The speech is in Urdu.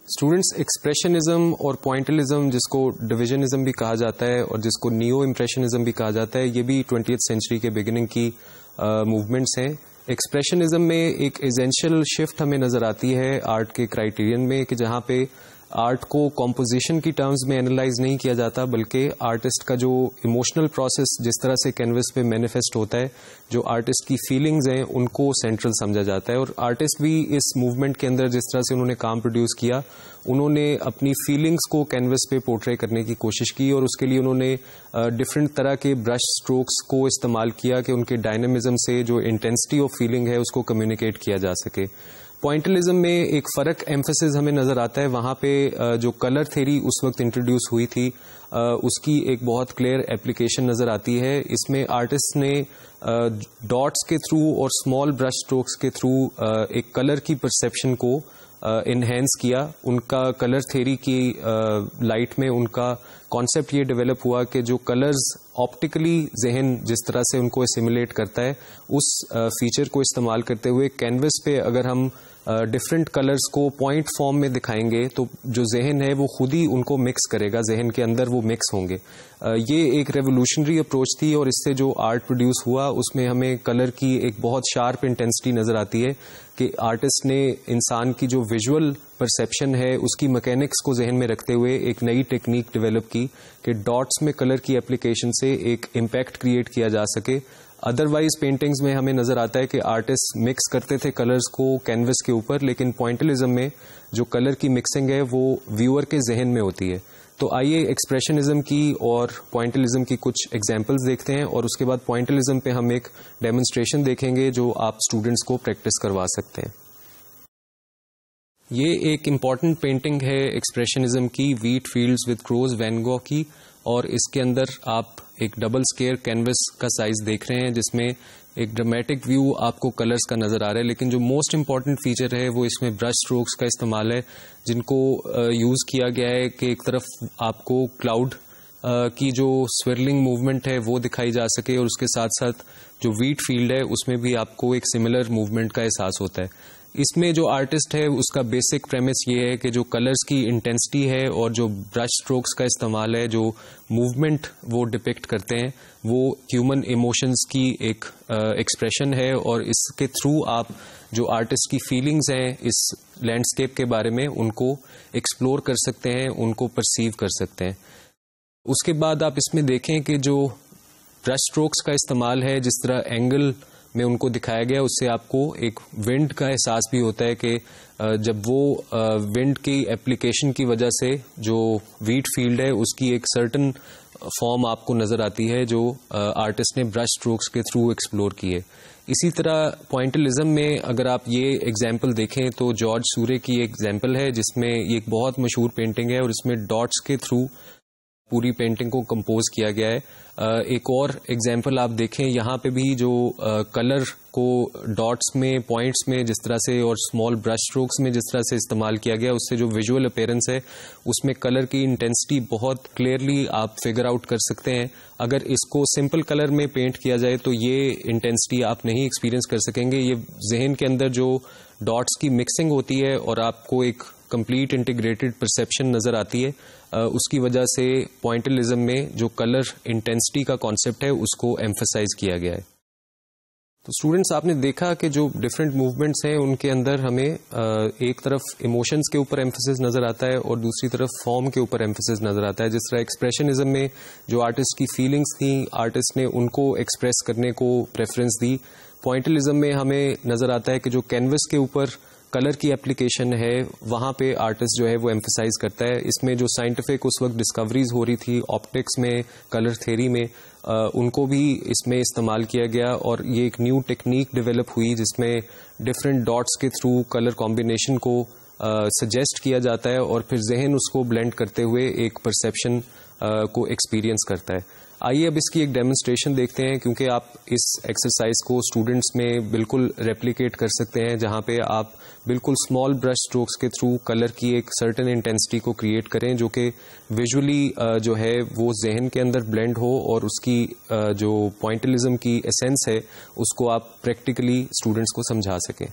اسٹوڈینٹس ایکسپریشنزم اور پوائنٹلزم، جس کو ڈویژنزم بھی کہا جاتا ہے اور جس کو نیو امپریشنزم بھی کہا جاتا ہے، یہ بھی 20th سینچری کے بگننگ کی موومنٹس ہیں. ایکسپریشنزم میں ایک ایسینشیل شفٹ ہمیں نظر آتی ہے آرٹ کے کرائیٹیرین میں، کہ جہاں پہ آرٹ کو کمپوزیشن کی ٹرمز میں اینالائز نہیں کیا جاتا، بلکہ آرٹسٹ کا جو ایموشنل پروسیس جس طرح سے کینوس پہ مینیفیسٹ ہوتا ہے، جو آرٹسٹ کی فیلنگز ہیں ان کو سینٹرل سمجھا جاتا ہے. اور آرٹسٹ بھی اس موومنٹ کے اندر جس طرح سے انہوں نے کام پروڈیوس کیا، انہوں نے اپنی فیلنگز کو کینوس پہ پورٹرے کرنے کی کوشش کی، اور اس کے لیے انہوں نے ڈفرینٹ طرح کے برش اسٹروکس کو استعمال کیا کہ ان کے ڈائنامزم سے جو انٹینسٹی آف فیلنگ ہے اس کو کمیونیکیٹ کیا جا سکے. پوائنٹلزم میں ایک فرق ایمفسس ہمیں نظر آتا ہے. وہاں پہ جو کلر تھیری اس وقت انٹروڈیوس ہوئی تھی، اس کی ایک بہت کلیئر اپلیکیشن نظر آتی ہے. اس میں آرٹسٹ نے ڈاٹس کے تھرو اور اسمال برش اسٹروکس کے تھرو ایک کلر کی پرسیپشن کو انہینس کیا. ان کا کلر تھیری کی لائٹ میں ان کا کانسیپٹ یہ ڈیولپ ہوا کہ جو کلرز آپٹیکلی ذہن جس طرح سے ان کو اسیمولیٹ کرتا ہے، اس فیچر کو استعمال کرتے ہوئے کینوس پہ اگر ہم ڈفرینٹ کلرز کو پوائنٹ فارم میں دکھائیں گے تو جو ذہن ہے وہ خود ہی ان کو مکس کرے گا، ذہن کے اندر وہ مکس ہوں گے. یہ ایک ریولیوشنری اپروچ تھی، اور اس سے جو آرٹ پروڈیوس ہوا اس میں ہمیں کلر کی ایک بہت شارپ انٹینسٹی نظر آتی ہے کہ آرٹسٹ نے انسان کی جو ویژول پرسیپشن ہے اس کی مکینکس کو ذہن میں رکھتے ہوئے ایک نئی ٹیکنیک ڈیولپ کی کہ ڈاٹس میں کلر کی اپلیکیشن سے ایک امپیکٹ کریٹ کیا جا سکے. ادروائز پینٹنگز میں ہمیں نظر آتا ہے کہ آرٹسٹ مکس کرتے تھے کلرز کو کینوس کے اوپر، لیکن پوائنٹلزم میں جو کلر کی مکسنگ ہے وہ ویور کے ذہن میں ہوتی ہے. تو آئیے ایکسپریشنزم کی اور پوائنٹلزم کی کچھ ایگزامپلز دیکھتے ہیں، اور اس کے بعد پوائنٹلزم پہ ہم ایک ڈیمونسٹریشن دیکھیں گے جو آپ اسٹوڈنٹس کو پریکٹس کروا سکتے ہیں. یہ ایک امپورٹنٹ پینٹنگ ہے ایکسپریشنزم کی، wheat fields with crows, Van Gogh کی، اور اس کے اندر آپ ایک ڈبل سکیئر کینوس کا سائز دیکھ رہے ہیں جس میں ایک ڈرامیٹک ویو آپ کو کلرز کا نظر آ رہا ہے. لیکن جو موسٹ امپورٹنٹ فیچر ہے وہ اس میں برش اسٹروکس کا استعمال ہے، جن کو یوز کیا گیا ہے کہ ایک طرف آپ کو کلاؤڈ کی جو سوئرلنگ موومنٹ ہے وہ دکھائی جا سکے، اور اس کے ساتھ ساتھ جو ویٹ فیلڈ ہے اس میں بھی آپ کو ایک سملر موومنٹ کا احساس ہوتا ہے. اس میں جو آرٹسٹ ہے اس کا بیسک پریمس یہ ہے کہ جو کلرز کی انٹینسٹی ہے اور جو برش اسٹروکس کا استعمال ہے، جو موومنٹ وہ ڈپکٹ کرتے ہیں، وہ ہیومن ایموشنز کی ایک ایکسپریشن ہے، اور اس کے تھرو آپ جو آرٹسٹ کی فیلنگز ہیں اس لینڈسکیپ کے بارے میں ان کو ایکسپلور کر سکتے ہیں، ان کو پرسیو کر سکتے ہیں. اس کے بعد آپ اس میں دیکھیں کہ جو برش اسٹروکس کا استعمال ہے، جس طرح اینگل میں ان کو دکھایا گیا، اس سے آپ کو ایک ونڈ کا احساس بھی ہوتا ہے کہ جب وہ ونڈ کی اپلیکیشن کی وجہ سے جو ویٹ فیلڈ ہے اس کی ایک سرٹن فارم آپ کو نظر آتی ہے جو آرٹسٹ نے برش اسٹروکس کے تھرو ایکسپلور کی ہے. اسی طرح پوائنٹلزم میں اگر آپ یہ ایگزامپل دیکھیں تو جارج سورے کی ایک ایگزامپل ہے جس میں یہ ایک بہت مشہور پینٹنگ ہے، اور اس میں ڈاٹس کے تھرو پوری پینٹنگ کو کمپوز کیا گیا ہے. ایک اور ایگزامپل آپ دیکھیں، یہاں پہ بھی جو کلر کو ڈاٹس میں، پوائنٹس میں جس طرح سے اور اسمال برش اسٹروکس میں جس طرح سے استعمال کیا گیا، اس سے جو ویژول اپیرنس ہے اس میں کلر کی انٹینسٹی بہت کلیئرلی آپ فگر آؤٹ کر سکتے ہیں. اگر اس کو سمپل کلر میں پینٹ کیا جائے تو یہ انٹینسٹی آپ نہیں ایکسپیرینس کر سکیں گے. یہ ذہن کے اندر جو ڈاٹس کی مکسنگ ہوتی ہے اور آپ کو ایک کمپلیٹ انٹیگریٹڈ پرسیپشن نظر آتی ہے، اس کی وجہ سے پوائنٹلزم میں جو کلر انٹینسٹی کا کانسیپٹ ہے اس کو ایمفسائز کیا گیا ہے. تو اسٹوڈنٹس آپ نے دیکھا کہ جو ڈفرینٹ موومنٹس ہیں ان کے اندر ہمیں ایک طرف ایموشنز کے اوپر ایمفسس نظر آتا ہے اور دوسری طرف فارم کے اوپر ایمفسس نظر آتا ہے. جس طرح ایکسپریشنزم میں جو آرٹسٹ کی فیلنگس تھیں، آرٹسٹ نے ان کو ایکسپریس کرنے کو پریفرنس دی. پوائنٹلزم میں ہمیں نظر آتا ہے کہ جو کینوس کے اوپر کلر کی اپلیکیشن ہے وہاں پہ آرٹسٹ جو ہے وہ ایمفسائز کرتا ہے. اس میں جو سائنٹیفک اس وقت ڈسکوریز ہو رہی تھی آپٹکس میں، کلر تھیری میں، ان کو بھی اس میں استعمال کیا گیا، اور یہ ایک نیو ٹیکنیک ڈیولپ ہوئی جس میں ڈفرینٹ ڈاٹس کے تھرو کلر کمبینیشن کو سجیسٹ کیا جاتا ہے، اور پھر ذہن اس کو بلینڈ کرتے ہوئے ایک پرسیپشن کو ایکسپیرینس کرتا ہے. آئیے اب اس کی ایک ڈیمونسٹریشن دیکھتے ہیں، کیونکہ آپ اس ایکسرسائز کو اسٹوڈنٹس میں بالکل ریپلیکیٹ کر سکتے ہیں، جہاں پہ آپ بالکل اسمال برش اسٹروکس کے تھرو کلر کی ایک سرٹن انٹینسٹی کو کریٹ کریں جو کہ ویژولی جو ہے وہ ذہن کے اندر بلینڈ ہو، اور اس کی جو پوائنٹلزم کی ایسنس ہے اس کو آپ پریکٹیکلی اسٹوڈنٹس کو سمجھا سکیں.